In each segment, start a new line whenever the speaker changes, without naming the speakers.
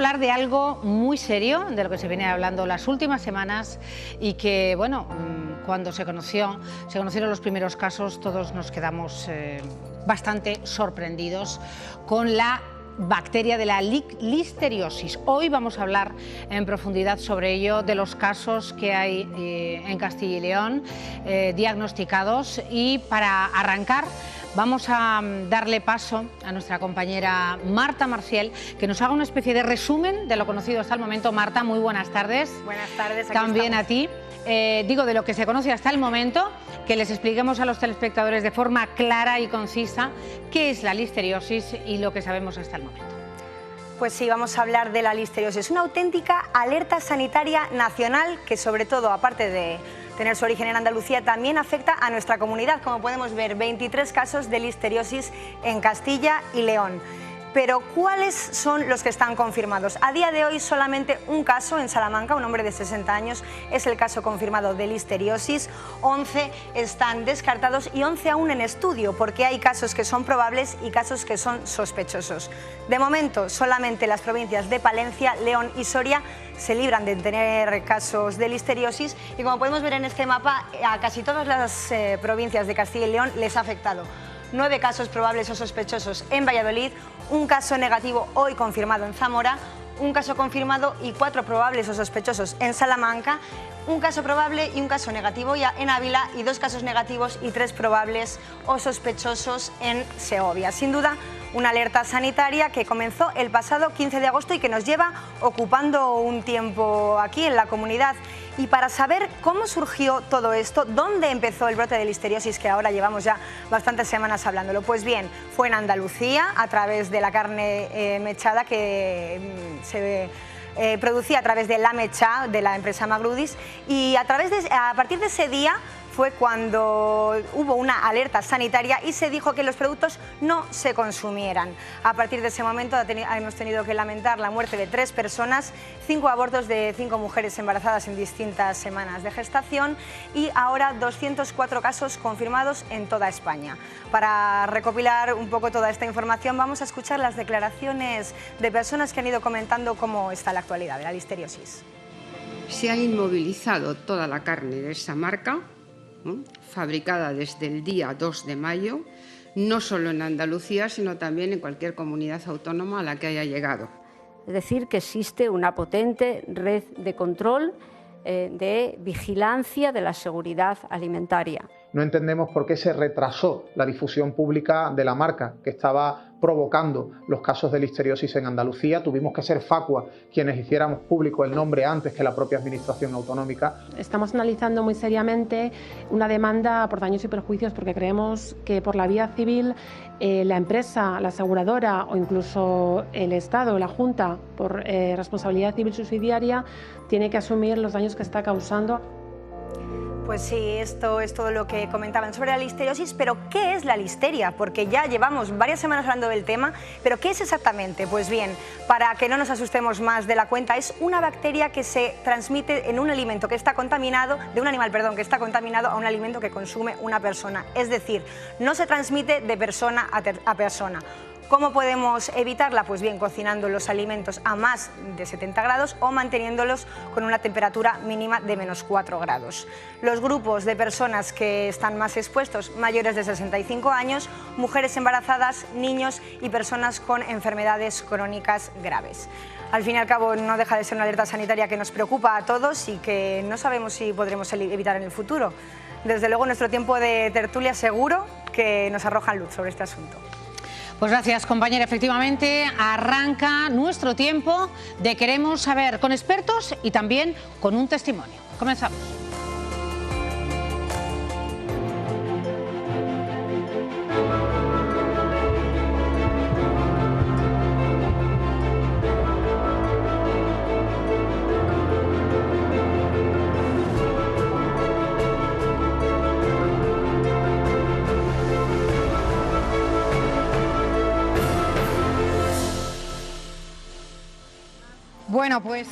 Hablar de algo muy serio, de lo que se viene hablando las últimas semanas y que, bueno, cuando se conocieron los primeros casos, todos nos quedamos bastante sorprendidos con la bacteria de la listeriosis. Hoy vamos a hablar en profundidad sobre ello, de los casos que hay en Castilla y León diagnosticados, y para arrancar vamos a darle paso a nuestra compañera Marta Marcial, que nos haga una especie de resumen de lo conocido hasta el momento. Marta, muy buenas tardes.
Buenas tardes.
También a ti. Digo, de lo que se conoce hasta el momento, que les expliquemos a los telespectadores de forma clara y concisa qué es la listeriosis y lo que sabemos hasta el momento.
Pues sí, vamos a hablar de la listeriosis, una auténtica alerta sanitaria nacional que, sobre todo, aparte de tener su origen en Andalucía, también afecta a nuestra comunidad. Como podemos ver, 23 casos de listeriosis en Castilla y León. Pero ¿cuáles son los que están confirmados? A día de hoy solamente un caso en Salamanca, un hombre de 60 años, es el caso confirmado de listeriosis. 11 están descartados y 11 aún en estudio, porque hay casos que son probables y casos que son sospechosos. De momento, solamente las provincias de Palencia, León y Soria se libran de tener casos de listeriosis, y como podemos ver en este mapa, a casi todas las provincias de Castilla y León les ha afectado. 9 casos probables o sospechosos en Valladolid, un caso negativo hoy confirmado en Zamora, un caso confirmado y 4 probables o sospechosos en Salamanca, un caso probable y un caso negativo ya en Ávila, y 2 casos negativos y 3 probables o sospechosos en Segovia. Sin duda, una alerta sanitaria que comenzó el pasado 15 de agosto y que nos lleva ocupando un tiempo aquí en la comunidad. Y para saber cómo surgió todo esto, dónde empezó el brote de listeriosis, que ahora llevamos ya bastantes semanas hablándolo, pues bien, fue en Andalucía, a través de la carne mechada que se producía a través de La Mecha, de la empresa Magrudis, y a partir de ese día fue cuando hubo una alerta sanitaria y se dijo que los productos no se consumieran. A partir de ese momento hemos tenido que lamentar la muerte de 3 personas, 5 abortos de 5 mujeres embarazadas en distintas semanas de gestación, y ahora 204 casos confirmados en toda España. Para recopilar un poco toda esta información, vamos a escuchar las declaraciones de personas que han ido comentando cómo está la actualidad de la listeriosis.
Se ha inmovilizado toda la carne de esa marca, fabricada desde el día 2 de mayo, no solo en Andalucía, sino también en cualquier comunidad autónoma a la que haya llegado.
Es decir, que existe una potente red de control, de vigilancia de la seguridad alimentaria.
No entendemos por qué se retrasó la difusión pública de la marca, que estaba provocando los casos de listeriosis en Andalucía. Tuvimos que ser Facua quienes hiciéramos público el nombre antes que la propia administración autonómica.
Estamos analizando muy seriamente una demanda por daños y perjuicios, porque creemos que por la vía civil la empresa, la aseguradora o incluso el Estado, la Junta, por responsabilidad civil subsidiaria, tiene que asumir los daños que está causando.
Pues sí, esto es todo lo que comentaban sobre la listeriosis, pero ¿qué es la listeria? Porque ya llevamos varias semanas hablando del tema, pero ¿qué es exactamente? Pues bien, para que no nos asustemos más de la cuenta, es una bacteria que se transmite en un alimento que está contaminado, de un animal, perdón, que está contaminado a un alimento que consume una persona. Es decir, no se transmite de persona a persona. ¿Cómo podemos evitarla? Pues bien, cocinando los alimentos a más de 70 grados o manteniéndolos con una temperatura mínima de -4 grados. Los grupos de personas que están más expuestos: mayores de 65 años, mujeres embarazadas, niños y personas con enfermedades crónicas graves. Al fin y al cabo, no deja de ser una alerta sanitaria que nos preocupa a todos y que no sabemos si podremos evitar en el futuro. Desde luego, nuestro tiempo de tertulia seguro que nos arroja luz sobre este asunto.
Pues gracias, compañera. Efectivamente, arranca nuestro tiempo de Queremos Saber, con expertos y también con un testimonio. Comenzamos. Bueno, pues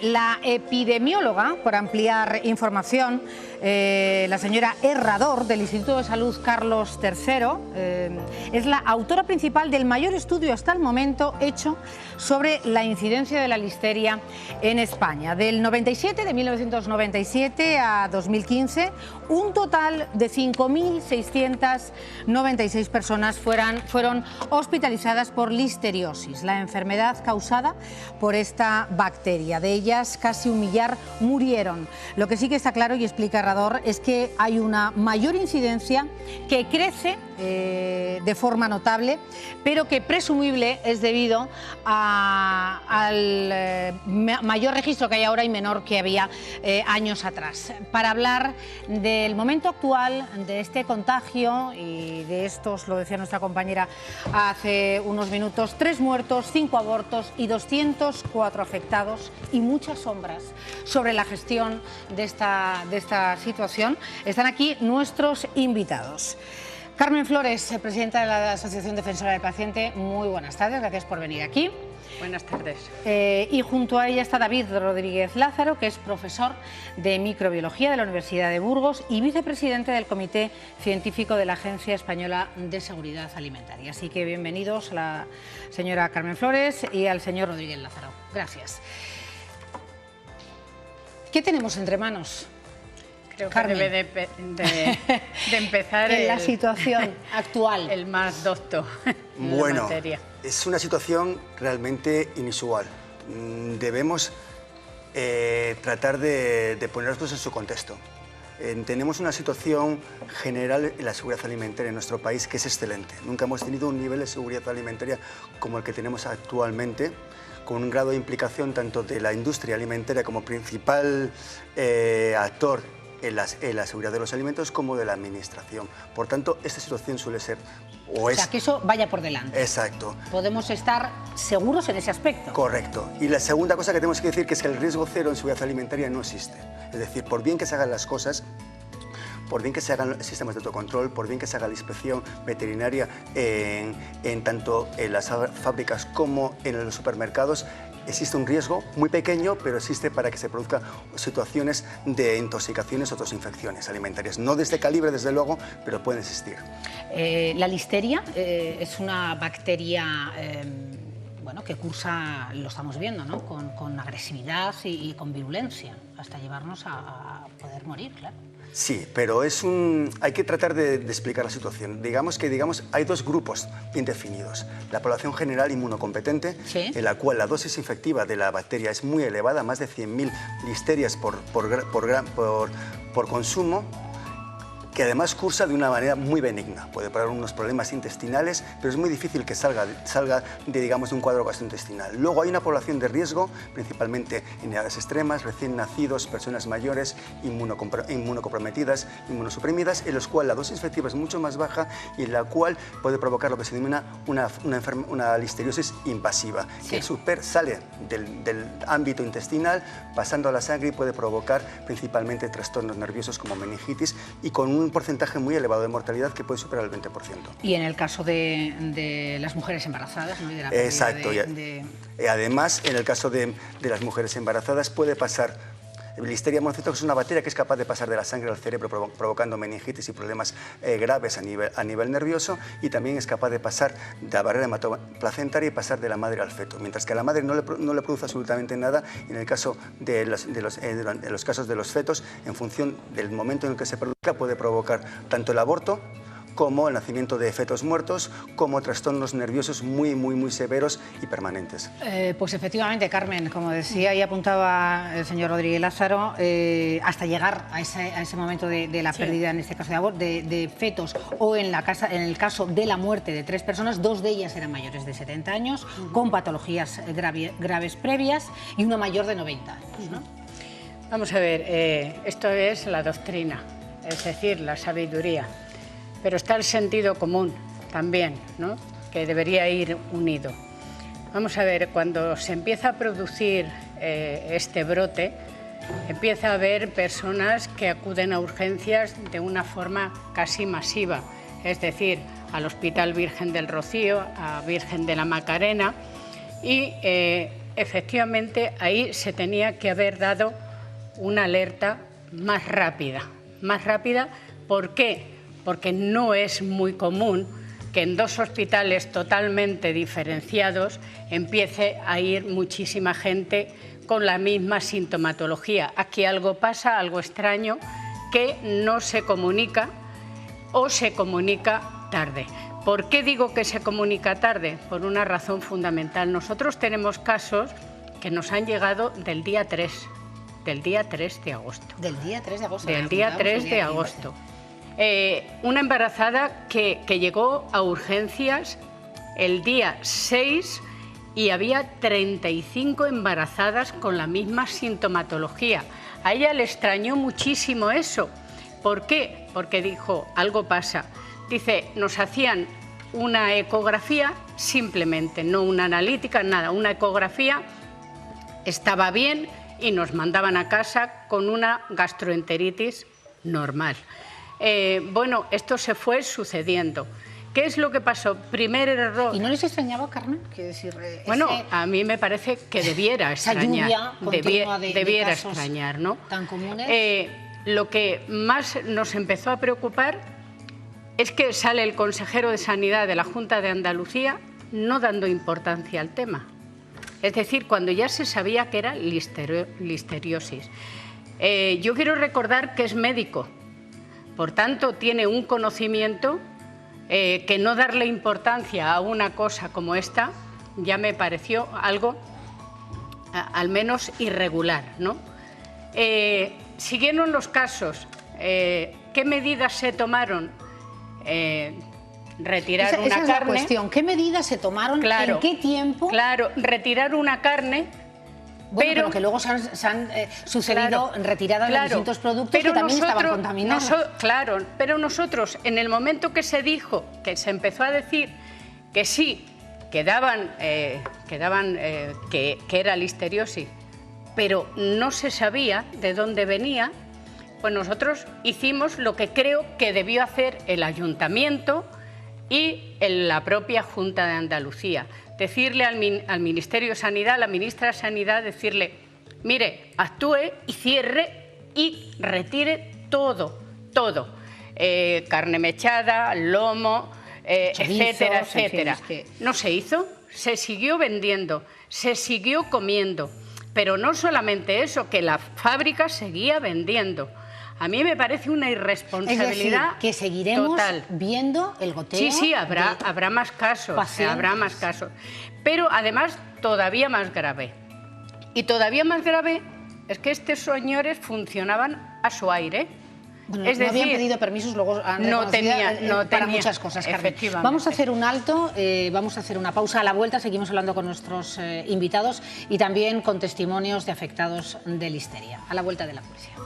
la epidemióloga, por ampliar información, la señora Herrador, del Instituto de Salud Carlos III, es la autora principal del mayor estudio hasta el momento hecho sobre la incidencia de la listeria en España. Del 1997 a 2015, un total de 5.696 personas fueron hospitalizadas por listeriosis, la enfermedad causada por esta bacteria. De ellas, casi 1 millar murieron. Lo que sí que está claro, y explica Herrador, es que hay una mayor incidencia que crece de forma notable, pero que presumible es debido al mayor registro que hay ahora y menor que había años atrás. Para hablar del momento actual de este contagio y de estos, lo decía nuestra compañera hace unos minutos, 3 muertos, 5 abortos y 204 afectados y muchas sombras sobre la gestión de esta situación, están aquí nuestros invitados. Carmen Flores, presidenta de la Asociación Defensora del Paciente, muy buenas tardes, gracias por venir aquí.
Buenas tardes.
Y junto a ella está David Rodríguez Lázaro, que es profesor de microbiología de la Universidad de Burgos y vicepresidente del Comité Científico de la Agencia Española de Seguridad Alimentaria. Así que bienvenidos a la señora Carmen Flores y al señor Rodríguez Lázaro. Gracias. ¿Qué tenemos entre manos?
Creo que
Carmen,
debe de empezar
en la situación actual.
El más docto en la materia.
Es una situación realmente inusual. Debemos tratar de ponernos en su contexto. Tenemos una situación general en la seguridad alimentaria en nuestro país que es excelente. Nunca hemos tenido un nivel de seguridad alimentaria como el que tenemos actualmente, con un grado de implicación tanto de la industria alimentaria como principal actor en la seguridad de los alimentos como de la administración. Por tanto, esta situación suele ser
o sea, que eso vaya por delante.
Exacto.
Podemos estar seguros en ese aspecto.
Correcto. Y la segunda cosa que tenemos que decir que es que el riesgo cero en seguridad alimentaria no existe. Es decir, por bien que se hagan las cosas, por bien que se hagan sistemas de autocontrol, por bien que se haga la inspección veterinaria tanto en las fábricas como en los supermercados, existe un riesgo muy pequeño, pero existe para que se produzcan situaciones de intoxicaciones o infecciones alimentarias. No de este calibre, desde luego, pero pueden existir.
La listeria es una bacteria bueno, que cursa, lo estamos viendo, ¿no? con agresividad y con virulencia, hasta llevarnos a poder morir, claro.
Sí, pero hay que tratar de explicar la situación. Digamos que hay 2 grupos bien definidos. La población general inmunocompetente, ¿sí?, en la cual la dosis infectiva de la bacteria es muy elevada, más de 100.000 listerias por consumo, que además cursa de una manera muy benigna. Puede parar unos problemas intestinales, pero es muy difícil que salga de un cuadro gastrointestinal. Luego hay una población de riesgo, principalmente en edades extremas, recién nacidos, personas mayores, inmunocomprometidas, inmunosuprimidas, en los cuales la dosis infectiva es mucho más baja y en la cual puede provocar lo que se denomina una listeriosis invasiva, sí, que sale del ámbito intestinal, pasando a la sangre y puede provocar principalmente trastornos nerviosos como meningitis y con un porcentaje muy elevado de mortalidad que puede superar el 20%. Y
en el caso de las mujeres embarazadas, ¿no? Y de la
exacto. Además, en el caso de las mujeres embarazadas puede pasar. Listeria monocytosis es una bacteria que es capaz de pasar de la sangre al cerebro provocando meningitis y problemas graves a nivel nervioso, y también es capaz de pasar de la barrera hematoplacentaria y pasar de la madre al feto, mientras que a la madre no le produce absolutamente nada. Y en el caso de los casos de los fetos, en función del momento en el que se produzca, puede provocar tanto el aborto como el nacimiento de fetos muertos, como trastornos nerviosos muy severos y permanentes.
Pues efectivamente, Carmen, como decía y apuntaba el señor Rodríguez Lázaro, hasta llegar a ese momento de la pérdida, en este caso de fetos, o en el caso de la muerte de 3 personas, 2 de ellas eran mayores de 70 años, con patologías graves previas, y una mayor de 90 años, ¿no?
Vamos a ver, esto es la doctrina, es decir, la sabiduría. Pero está el sentido común también, ¿no?, que debería ir unido. Vamos a ver, cuando se empieza a producir este brote, empieza a haber personas que acuden a urgencias de una forma casi masiva, es decir, al Hospital Virgen del Rocío, a Virgen de la Macarena, y efectivamente ahí se tenía que haber dado una alerta más rápida. Más rápida, ¿por qué? Porque no es muy común que en dos hospitales totalmente diferenciados empiece a ir muchísima gente con la misma sintomatología. Aquí algo pasa, algo extraño, que no se comunica o se comunica tarde. ¿Por qué digo que se comunica tarde? Por una razón fundamental. Nosotros tenemos casos que nos han llegado del día 3 de agosto.
Del día 3 de agosto.
Del día 3 de agosto. Una embarazada que llegó a urgencias el día 6 y había 35 embarazadas con la misma sintomatología. A ella le extrañó muchísimo eso. ¿Por qué? Porque dijo, algo pasa. Dice, nos hacían una ecografía simplemente, no una analítica, nada, una ecografía, estaba bien y nos mandaban a casa con una gastroenteritis normal. Bueno, esto se fue sucediendo. ¿Qué es lo que pasó? Primer error.
¿Y no les extrañaba, Carmen? Quiero decir,
bueno, a mí me parece que debiera extrañar. Debiera extrañar, ¿no?
Tan comunes.
Lo que más nos empezó a preocupar es que sale el consejero de Sanidad de la Junta de Andalucía no dando importancia al tema. Es decir, cuando ya se sabía que era listeriosis. Yo quiero recordar que es médico, por tanto tiene un conocimiento que no darle importancia a una cosa como esta ya me pareció algo al menos irregular, ¿no? Siguieron los casos. ¿Qué medidas se tomaron? Retirar una
esa es
carne.
la cuestión. ¿Qué medidas se tomaron?
Claro,
¿en qué tiempo?
Claro, retirar una carne.
Bueno, pero que luego se han sucedido retiradas de distintos productos que también estaban contaminados.
Claro, pero nosotros, en el momento que se dijo, que se empezó a decir que sí, que era listeriosis, pero no se sabía de dónde venía, pues nosotros hicimos lo que creo que debió hacer el Ayuntamiento y la propia Junta de Andalucía. Decirle al Ministerio de Sanidad, a la ministra de Sanidad, decirle, mire, actúe y cierre y retire todo, todo. Carne mechada, lomo, etcétera, etcétera. No se hizo, se siguió vendiendo, se siguió comiendo. Pero no solamente eso, que la fábrica seguía vendiendo. A mí me parece una irresponsabilidad.
Es decir, que seguiremos
total.
Viendo el goteo.
Sí, habrá más casos, habrá más casos. Pero además todavía más grave. Y todavía más grave es que estos señores funcionaban a su aire.
Bueno,
es
no
decir,
habían pedido permisos, luego han
no tenía
para muchas cosas, Carmen.
Efectivamente.
Vamos a hacer un alto, vamos a hacer una pausa. A la vuelta seguimos hablando con nuestros invitados y también con testimonios de afectados de listeria. A la vuelta de la publicidad.